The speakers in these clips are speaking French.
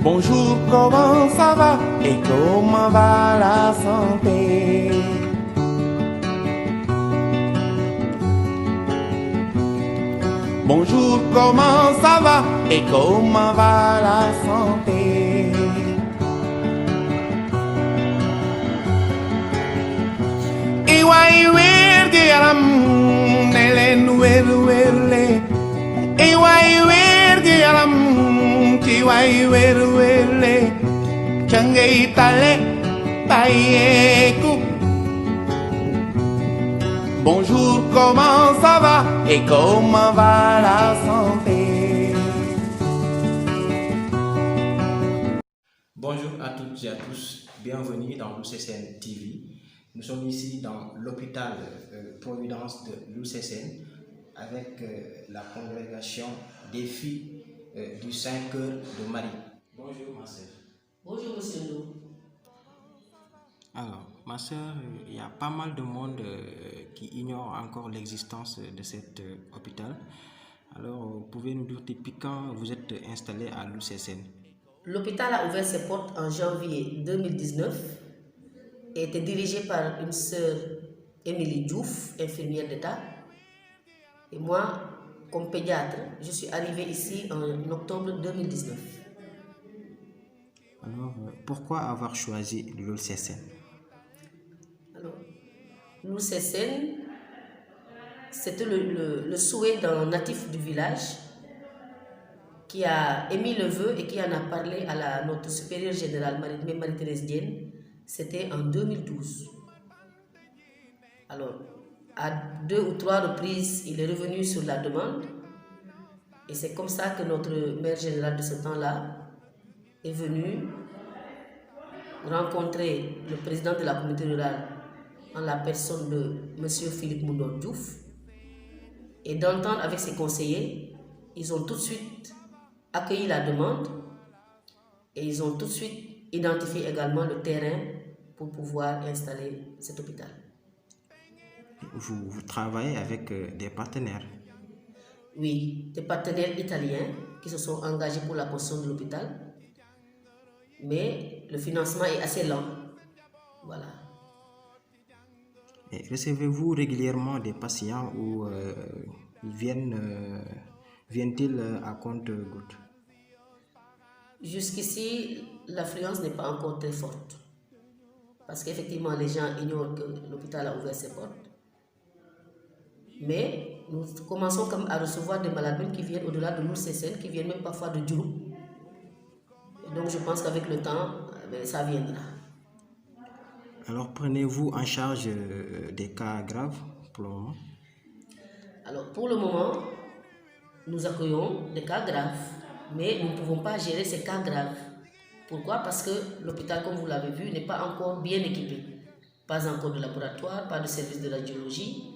Bonjour, comment ça va et comment va la santé? Bonjour, comment ça va et comment va la santé? Iwai werge alam nelen werwele. Iwai werge alam kiwai werwele. Changei tale payeku. Bonjour, comment ça va et comment va la santé? Bonjour à toutes et à tous, bienvenue dans l'UCCN TV. Nous sommes ici dans l'hôpital Providence de l'UCCN avec la congrégation des filles du Saint-Cœur de Marie. Bonjour ma sœur. Bonjour monsieur Ndo. Alors, ma sœur, il y a pas mal de monde qui ignore encore l'existence de cet hôpital. Alors, pouvez-nous dire depuis quand vous êtes installé à l'UCCN? L'hôpital a ouvert ses portes en janvier 2019 et était dirigé par une sœur Émilie Diouf, infirmière d'État. Et moi, comme pédiatre, je suis arrivée ici en octobre 2019. Alors, pourquoi avoir choisi l'UCCN? Alors, l'UCCN, c'était le souhait d'un natif du village qui a émis le vœu et qui en a parlé à notre supérieure générale Marie-Thérèse Diène. C'était en 2012. Alors, à 2 ou 3 reprises, il est revenu sur la demande. Et c'est comme ça que notre maire général de ce temps-là est venu rencontrer le président de la communauté rurale en la personne de M. Philippe Moundor Diouf et d'entendre avec ses conseillers. Ils ont tout de suite accueilli la demande et ils ont tout de suite identifié également le terrain pour pouvoir installer cet hôpital. Vous travaillez avec des partenaires? Oui, des partenaires italiens qui se sont engagés pour la construction de l'hôpital, mais le financement est assez lent. Voilà. Et recevez-vous régulièrement des patients ou viennent-ils à compte-gouttes? Jusqu'ici, l'affluence n'est pas encore très forte parce qu'effectivement les gens ignorent que l'hôpital a ouvert ses portes. Mais nous commençons comme à recevoir des malades même qui viennent au-delà de l'UCCN, qui viennent même parfois de Djourou. Et donc je pense qu'avec le temps, ça viendra. Alors prenez-vous en charge des cas graves pour le moment? Alors pour le moment, nous accueillons des cas graves, mais nous ne pouvons pas gérer ces cas graves. Pourquoi? Parce que l'hôpital, comme vous l'avez vu, n'est pas encore bien équipé. Pas encore de laboratoire, pas de service de radiologie.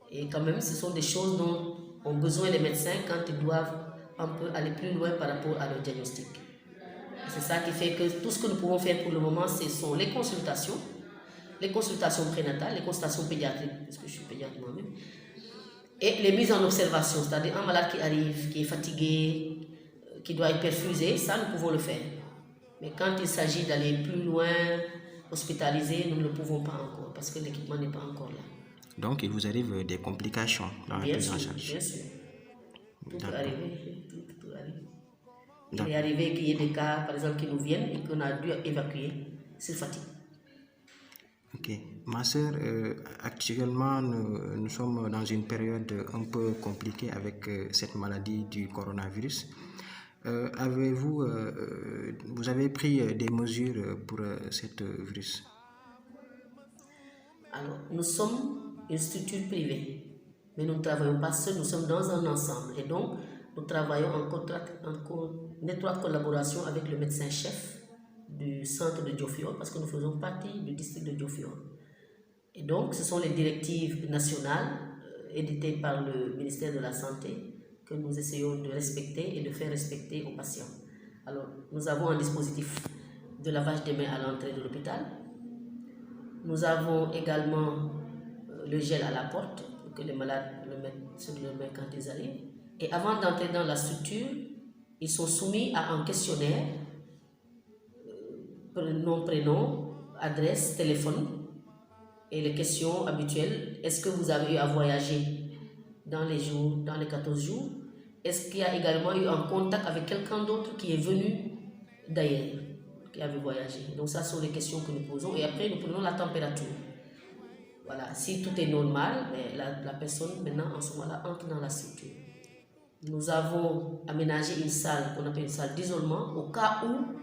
Et quand même, ce sont des choses dont ont besoin les médecins quand ils doivent un peu aller plus loin par rapport à leur diagnostic. C'est ça qui fait que tout ce que nous pouvons faire pour le moment, ce sont les consultations prénatales, les consultations pédiatriques, parce que je suis pédiatre moi-même, et les mises en observation, c'est-à-dire un malade qui arrive, qui est fatigué, qui doit être perfusé, ça nous pouvons le faire. Mais quand il s'agit d'aller plus loin, hospitaliser, nous ne le pouvons pas encore, parce que l'équipement n'est pas encore là. Donc il vous arrive des complications dans la prise en charge? Bien sûr. Tout peut arriver. Tout arrive. Il est arrivé qu'il y ait des cas, par exemple, qui nous viennent et qu'on a dû évacuer sur fatigue. Ok. Ma sœur, actuellement, nous sommes dans une période un peu compliquée avec cette maladie du coronavirus. Vous avez pris des mesures pour cette virus? Alors, nous sommes une structure privée, mais nous ne travaillons pas seuls, nous sommes dans un ensemble. Et donc, nous travaillons en étroite collaboration avec le médecin-chef du centre de Diofior, parce que nous faisons partie du district de Diofior. Et donc, ce sont les directives nationales éditées par le ministère de la Santé que nous essayons de respecter et de faire respecter aux patients. Alors, nous avons un dispositif de lavage des mains à l'entrée de l'hôpital. Nous avons également le gel à la porte pour que les malades le mettent sur leurs mains quand ils arrivent. Et avant d'entrer dans la structure, ils sont soumis à un questionnaire nom, prénom, adresse, téléphone et les questions habituelles. Est-ce que vous avez eu à voyager dans les 14 jours? Est-ce qu'il y a également eu un contact avec quelqu'un d'autre qui est venu d'ailleurs, qui avait voyagé? Donc ça sont les questions que nous posons et après nous prenons la température. Voilà, si tout est normal, la personne maintenant en ce moment-là entre dans la structure. Nous avons aménagé une salle qu'on appelle une salle d'isolement au cas où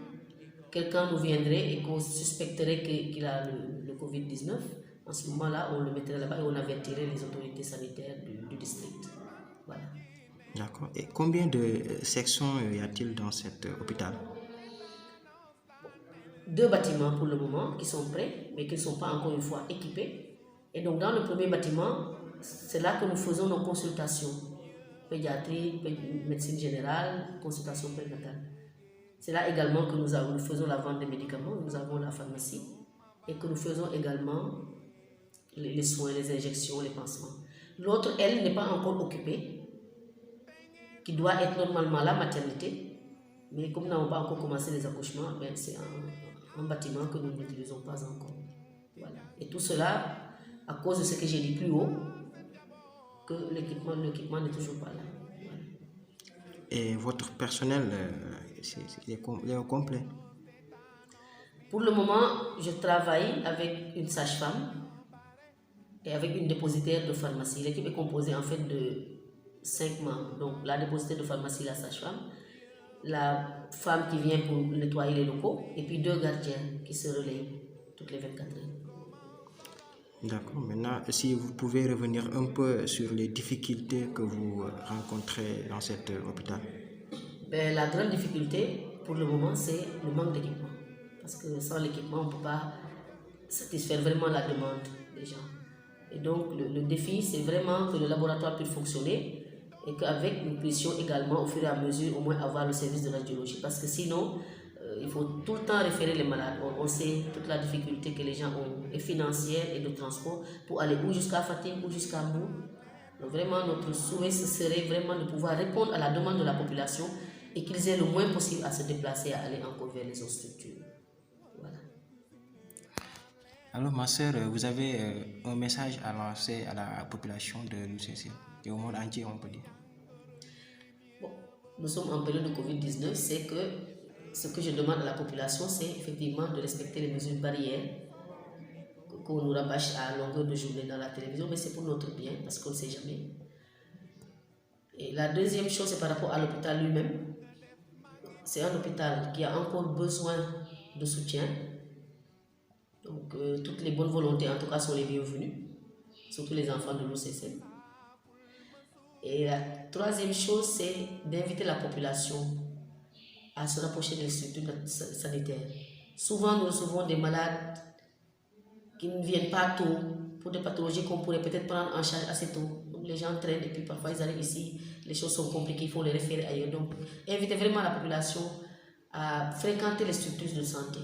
quelqu'un nous viendrait et qu'on suspecterait qu'il a le Covid-19. En ce moment-là, on le mettrait là-bas et on avertirait les autorités sanitaires du district. Voilà. D'accord. Et combien de sections y a-t-il dans cet hôpital? 2 bâtiments pour le moment qui sont prêts, mais qui ne sont pas encore une fois équipés. Et donc dans le premier bâtiment, c'est là que nous faisons nos consultations. Pédiatrie, médecine générale, consultation prénatale. C'est là également que nous faisons la vente des médicaments, nous avons la pharmacie et que nous faisons également les soins, les injections, les pansements. L'autre, elle, n'est pas encore occupée, qui doit être normalement la maternité, mais comme nous n'avons pas encore commencé les accouchements, c'est un bâtiment que nous n'utilisons pas encore. Voilà. Et tout cela, à cause de ce que j'ai dit plus haut, que l'équipement n'est toujours pas là. Voilà. Et votre personnel, il est au complet? Pour le moment, je travaille avec une sage-femme et avec une dépositaire de pharmacie. L'équipe est composée en fait de 5 membres. Donc la dépositaire de pharmacie, la sage-femme, la femme qui vient pour nettoyer les locaux et puis 2 gardiens qui se relayent toutes les 24 heures. D'accord. Maintenant, si vous pouvez revenir un peu sur les difficultés que vous rencontrez dans cet hôpital. La grande difficulté pour le moment, c'est le manque d'équipement. Parce que sans l'équipement, on ne peut pas satisfaire vraiment la demande des gens. Et donc, le défi, c'est vraiment que le laboratoire puisse fonctionner et qu'avec nous puissions également, au fur et à mesure, au moins avoir le service de radiologie. Parce que sinon, il faut tout le temps référer les malades. On sait toute la difficulté que les gens ont, et financière et de transport, pour aller ou jusqu'à Fatigue ou jusqu'à Mbou. Donc vraiment, notre souhait, ce serait vraiment de pouvoir répondre à la demande de la population et qu'ils aient le moins possible à se déplacer, à aller encore vers les autres structures. Voilà. Alors, ma sœur, vous avez un message à lancer à la population de l'UCC et au monde entier, on peut dire. Bon, nous sommes en période de Covid-19, c'est que ce que je demande à la population, c'est effectivement de respecter les mesures barrières qu'on nous rabâche à longueur de journée dans la télévision, mais c'est pour notre bien, parce qu'on ne sait jamais. Et la deuxième chose, c'est par rapport à l'hôpital lui-même. C'est un hôpital qui a encore besoin de soutien. Donc, toutes les bonnes volontés, en tout cas, sont les bienvenues, surtout les enfants de l'UCC. Et la troisième chose, c'est d'inviter la population à se rapprocher des structures sanitaires. Souvent, nous recevons des malades qui ne viennent pas tôt pour des pathologies qu'on pourrait peut-être prendre en charge assez tôt. Donc, les gens traînent et puis parfois ils arrivent ici, les choses sont compliquées, il faut les référer ailleurs. Donc, inviter vraiment la population à fréquenter les structures de santé.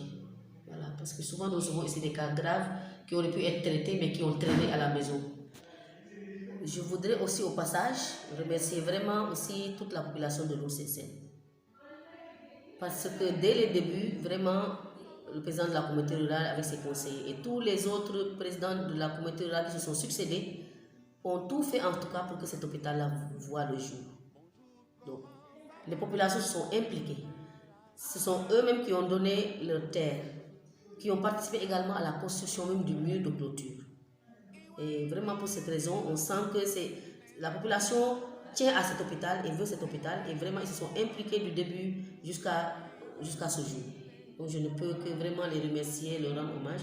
Voilà, parce que souvent, nous recevons ici des cas graves qui auraient pu être traités mais qui ont traîné à la maison. Je voudrais aussi au passage remercier vraiment aussi toute la population de l'UCC. Parce que dès les débuts, vraiment, le président de la communauté rurale avec ses conseillers et tous les autres présidents de la communauté rurale qui se sont succédés ont tout fait en tout cas pour que cet hôpital-là voie le jour. Donc, les populations se sont impliquées. Ce sont eux-mêmes qui ont donné leur terre, qui ont participé également à la construction même du mur de clôture. Et vraiment pour cette raison, on sent que la population tient à cet hôpital et veut cet hôpital et vraiment ils se sont impliqués du début jusqu'à ce jour. Donc je ne peux que vraiment les remercier, leur rendre hommage.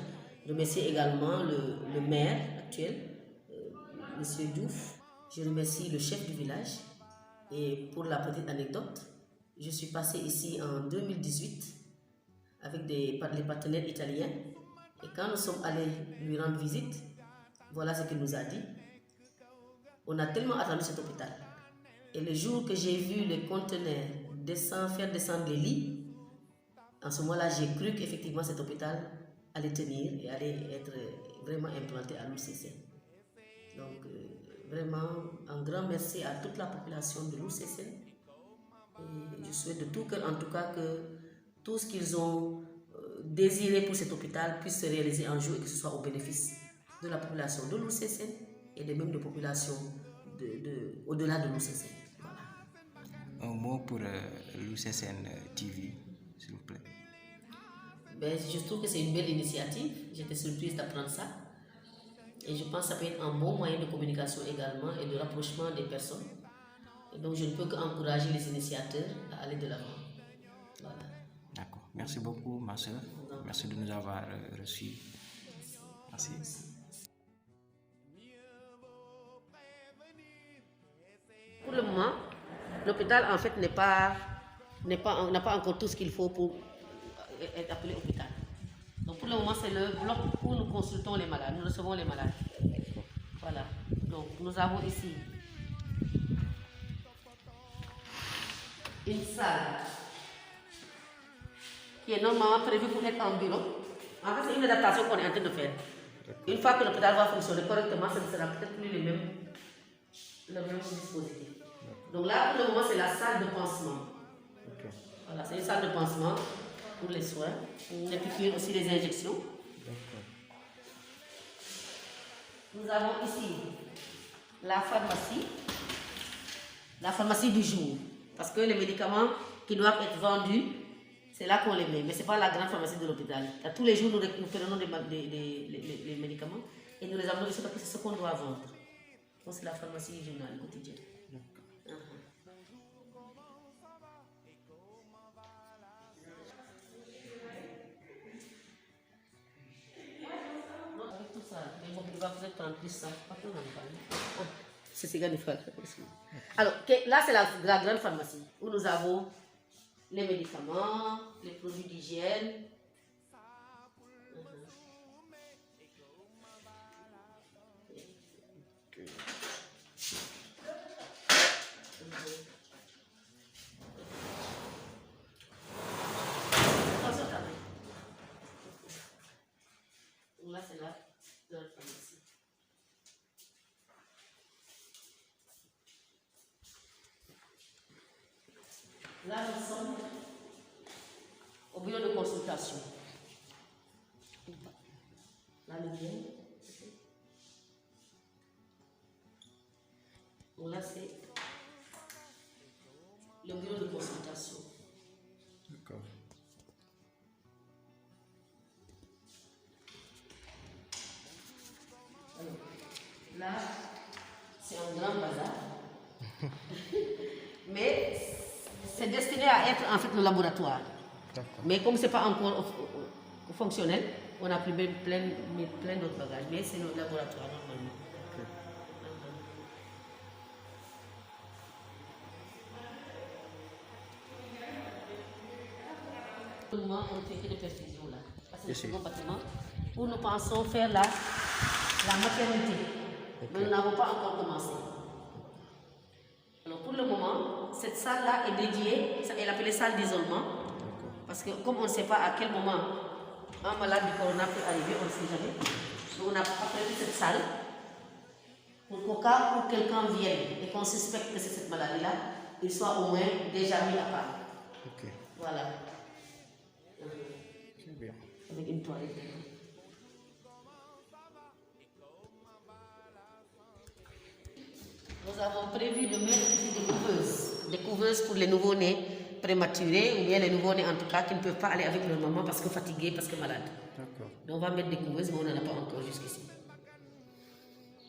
Remercier également le maire actuel, M. Diouf. Je remercie le chef du village. Et pour la petite anecdote, je suis passée ici en 2018 avec les partenaires italiens. Et quand nous sommes allés lui rendre visite, voilà ce qu'il nous a dit. On a tellement attendu cet hôpital. Et le jour que j'ai vu les conteneurs faire descendre les lits, en ce moment-là, j'ai cru qu'effectivement cet hôpital allait tenir et allait être vraiment implanté à l'UCC. Donc, vraiment, un grand merci à toute la population de l'UCC. Et je souhaite de tout cœur, en tout cas, que tout ce qu'ils ont désiré pour cet hôpital puisse se réaliser un jour et que ce soit au bénéfice de la population de l'UCSN et de même de populations au-delà de l'UCSN. Voilà. Un mot pour l'UCSN TV, s'il vous plaît. Ben, je trouve que c'est une belle initiative. J'étais surprise d'apprendre ça. Et je pense que ça peut être un bon moyen de communication également et de rapprochement des personnes. Et donc je ne peux qu'encourager les initiateurs à aller de l'avant. Voilà. D'accord. Merci beaucoup, ma soeur. Merci de nous avoir reçus. Merci. Pour le moment, l'hôpital en fait n'a pas encore tout ce qu'il faut pour être appelé hôpital. Donc pour le moment, c'est le bloc où nous consultons les malades, nous recevons les malades. Voilà. Donc nous avons ici une salle qui est normalement prévue pour être en bureau. En fait, c'est une adaptation qu'on est en train de faire. Une fois que l'hôpital va fonctionner correctement, ce ne sera peut-être plus le même dispositif. Donc là, pour le moment, c'est la salle de pansement. Okay. Voilà, c'est une salle de pansement pour les soins, pour les piqûres, aussi les injections. Nous avons ici la pharmacie du jour. Parce que les médicaments qui doivent être vendus, c'est là qu'on les met. Mais ce n'est pas la grande pharmacie de l'hôpital. Tous les jours, nous prenons les médicaments et nous les amenons ici parce que c'est ce qu'on doit vendre. Donc c'est la pharmacie du journal quotidien. Alors, là, c'est la grande pharmacie où nous avons les médicaments, les produits d'hygiène. Là, c'est la grande pharmacie. Là, nous sommes au bureau de consultation. La lumière. Donc là, c'est le bureau de consultation. D'accord. Alors, là, c'est un grand bazar. Mais c'est destiné à être en fait le laboratoire. Mais comme ce n'est pas encore fonctionnel, on a pris plein d'autres bagages. Mais c'est notre laboratoire normalement. Pour le moment, on fait que des perfusions là. Parce que c'est un second bâtiment où nous pensons faire la maternité. Mais nous n'avons pas encore commencé. Alors pour le moment, cette salle-là est dédiée, elle est appelée salle d'isolement. Parce que comme on ne sait pas à quel moment un malade du corona peut arriver, on ne sait jamais. Donc on a prévu cette salle pour qu'au cas où quelqu'un vienne et qu'on suspecte que c'est cette maladie-là, il soit au moins déjà mis à part. Ok. Voilà. C'est bien. Avec une toilette. Nous avons prévu de mettre ici des couveuses pour les nouveau-nés prématurés ou bien les nouveau-nés en tout cas qui ne peuvent pas aller avec leur maman parce que fatigués, parce que malades. D'accord. Donc on va mettre des couveuses, mais on n'en a pas encore jusqu'ici.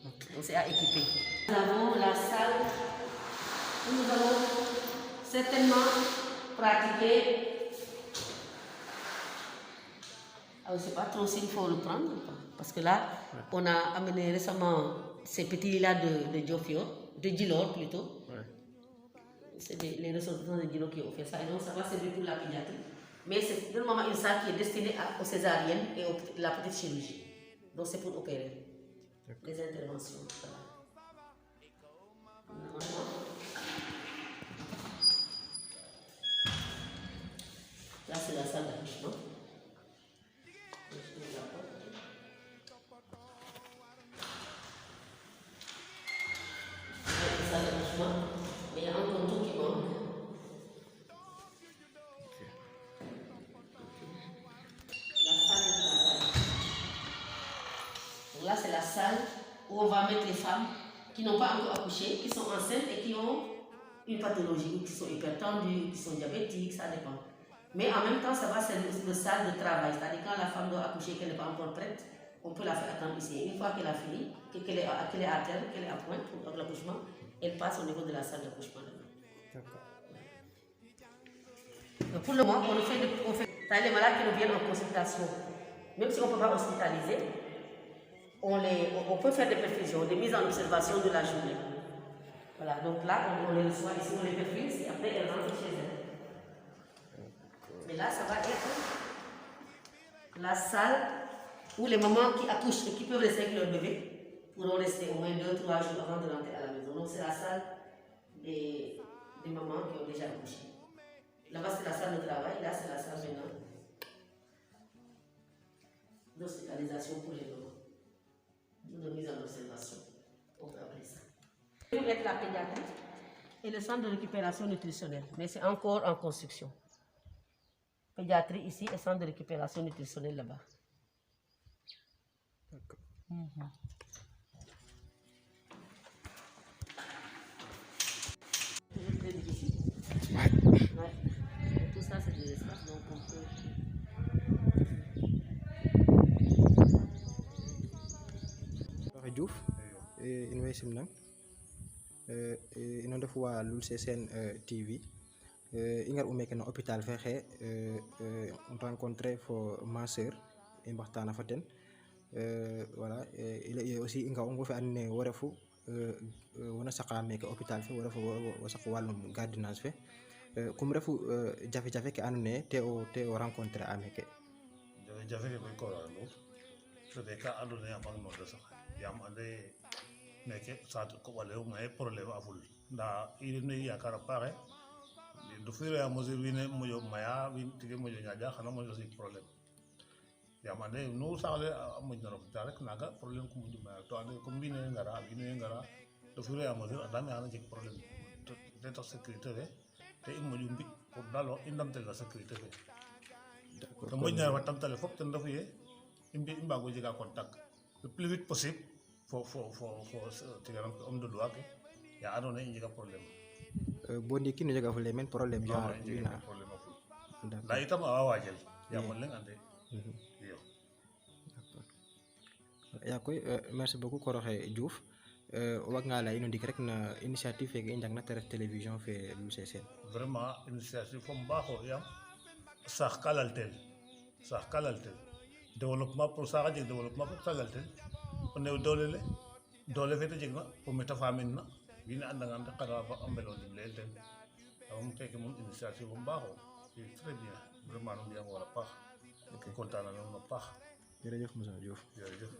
Okay. Donc c'est à équiper. Nous avons la salle où nous allons certainement pratiquer. Je ne sais pas trop s'il faut le prendre ou pas. Parce que là, on a amené récemment ces petits-là de Diofio, de Djilor plutôt. C'est les ressortissants de Djilor qui ont fait ça. Et donc ça va servir pour la pédiatrie. Mais c'est normalement une salle qui est destinée aux césariennes et à la petite chirurgie. Donc c'est pour opérer. Les interventions. Là, c'est la salle d'accouchement. Mais il y a un contour qui manque. où on va mettre les femmes qui n'ont pas encore accouché, qui sont enceintes et qui ont une pathologie, ou qui sont hypertendues, qui sont diabétiques, ça dépend. Mais en même temps, ça va servir de salle de travail, c'est-à-dire quand la femme doit accoucher, qu'elle n'est pas encore prête, on peut la faire attendre ici. Une fois qu'elle a fini, qu'elle est à terme, qu'elle est à point pour l'accouchement, elle passe au niveau de la salle d'accouchement. Pour le moment, on fait les malades qui nous viennent en consultation, même si on ne peut pas hospitaliser, on peut faire des perfusions, des mises en observation de la journée. Voilà, donc là, on les reçoit ici, on les perfuse, et après elles rentrent chez elles. Mais là, ça va être la salle où les mamans qui accouchent et qui peuvent rester avec leur bébé pourront rester au moins 2-3 jours avant de rentrer à la maison. Donc c'est la salle des mamans qui ont déjà accouché. Là-bas, c'est la salle de travail, là, c'est la salle maintenant d'hospitalisation pour les mamans, de mise en observation. On peut appeler ça. Pour être la pédiatrie et le centre de récupération nutritionnelle, mais c'est encore en construction. Pédiatrie ici et centre de récupération nutritionnelle là-bas. D'accord. Toujours très difficile. Ouais. Et tout ça, c'est des espaces, donc on peut. Diouf, ino simnang, ino def wa LUCSN TV, ingar umeke no hôpital fexe on rencontré fo ma sœur et mbaxtana fa ten voilà il est aussi inga ongo fe anne wo refu wona saqa meke hôpital fe wo refu wo saq walum gardiennage fe kum refu jafe jafe ke anone te o rencontré ameke jafe ke koy ko no fede ka andona ya mag no sax yam ande meke sa ko wale ngay problème aful nda il ne yakara pare do fur et à mesure wine moyo maya win tige moyo nyaaja xana moyo ci problème yam ande no saxle mo no hôpital rek naga problème ko mu maya to ande ko wine ngara do fur et à mesure adame ana ci problème de ta sécurité te im moyo mbi pour dalo indamtel la sécurité fe ko mo ñaar watam tale fop ten dafu ye imbi imbago jiga contact le plus vite possible faut tigaram homme de loi ke ya andona i njega problème bo ndiki no jega fule men problème genre wina problème aful nda itam awa wajel ya mon leng ande yo ya koy merci beaucoup Koroxe Diouf wag nga la ino ndik rek na initiative fe njang na teref télévision fe LUCSN vraiment initiative fo mbaxo yam sax kalaltel développement pour ça jeg développement pour kalaltel o new doole fe te jegna fo meta famin na wiin we andangan rek xana fa mbelo ndimleel ten donc keke moom initiative bu mbaaxo c'est très bien vraiment nu mbiyango wala paax content na nuun no paax jërëjëf monsieur Diouf jërëjëf